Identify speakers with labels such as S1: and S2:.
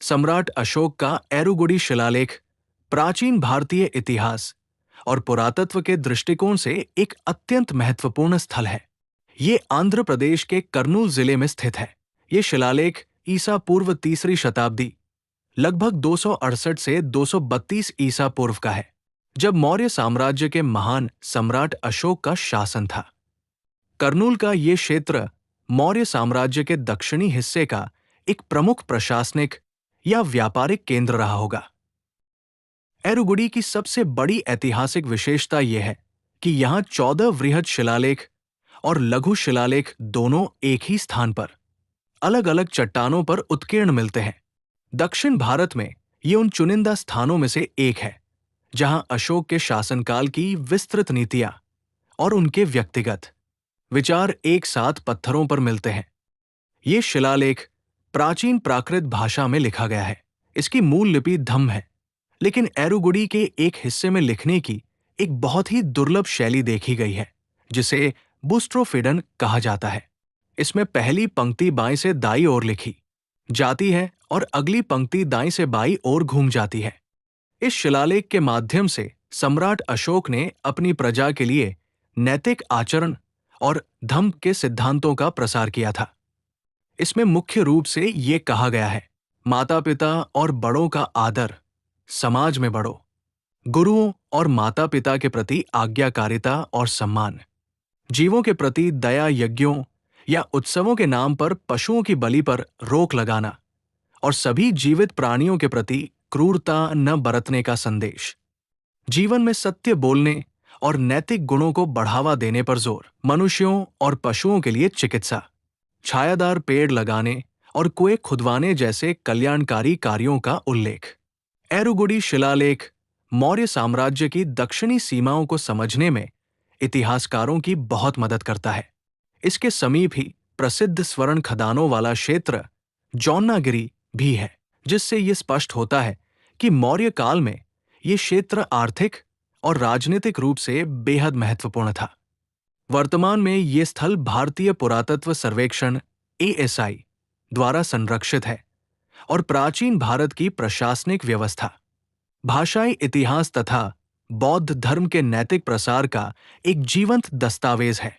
S1: सम्राट अशोक का एरुगुडी शिलालेख प्राचीन भारतीय इतिहास और पुरातत्व के दृष्टिकोण से एक अत्यंत महत्वपूर्ण स्थल है। ये आंध्र प्रदेश के कर्नूल जिले में स्थित है। ये शिलालेख ईसा पूर्व तीसरी शताब्दी लगभग 268 से 232 ईसा पूर्व का है, जब मौर्य साम्राज्य के महान सम्राट अशोक का शासन था। कर्नूल का ये क्षेत्र मौर्य साम्राज्य के दक्षिणी हिस्से का एक प्रमुख प्रशासनिक या व्यापारिक केंद्र रहा होगा। एरुगुडी की सबसे बड़ी ऐतिहासिक विशेषता यह है कि यहाँ 14 वृहद शिलालेख और लघु शिलालेख दोनों एक ही स्थान पर अलग अलग चट्टानों पर उत्कीर्ण मिलते हैं। दक्षिण भारत में ये उन चुनिंदा स्थानों में से एक है जहां अशोक के शासनकाल की विस्तृत नीतियां और उनके व्यक्तिगत विचार एक साथ पत्थरों पर मिलते हैं। ये शिलालेख प्राचीन प्राकृत भाषा में लिखा गया है। इसकी मूल लिपि धम्म है, लेकिन एरुगुडी के एक हिस्से में लिखने की एक बहुत ही दुर्लभ शैली देखी गई है, जिसे बुस्ट्रोफिडन कहा जाता है। इसमें पहली पंक्ति बाएं से दाईं ओर लिखी जाती है और अगली पंक्ति दाईं से बाईं ओर घूम जाती है। इस शिलालेख के माध्यम से सम्राट अशोक ने अपनी प्रजा के लिए नैतिक आचरण और धम्म के सिद्धांतों का प्रसार किया था। इसमें मुख्य रूप से ये कहा गया है, माता पिता और बड़ों का आदर, समाज में बड़ों, गुरुओं और माता पिता के प्रति आज्ञाकारिता और सम्मान, जीवों के प्रति दया, यज्ञों या उत्सवों के नाम पर पशुओं की बलि पर रोक लगाना और सभी जीवित प्राणियों के प्रति क्रूरता न बरतने का संदेश। जीवन में सत्य बोलने और नैतिक गुणों को बढ़ावा देने पर जोर। मनुष्यों और पशुओं के लिए चिकित्सा, छायादार पेड़ लगाने और कुएं खुदवाने जैसे कल्याणकारी कार्यों का उल्लेख। एरुगुडी शिलालेख मौर्य साम्राज्य की दक्षिणी सीमाओं को समझने में इतिहासकारों की बहुत मदद करता है। इसके समीप ही प्रसिद्ध स्वर्ण खदानों वाला क्षेत्र जौनागिरी भी है, जिससे ये स्पष्ट होता है कि मौर्य काल में ये क्षेत्र आर्थिक और राजनीतिक रूप से बेहद महत्वपूर्ण था। वर्तमान में ये स्थल भारतीय पुरातत्व सर्वेक्षण ASI द्वारा संरक्षित है और प्राचीन भारत की प्रशासनिक व्यवस्था, भाषाई इतिहास तथा बौद्ध धर्म के नैतिक प्रसार का एक जीवंत दस्तावेज है।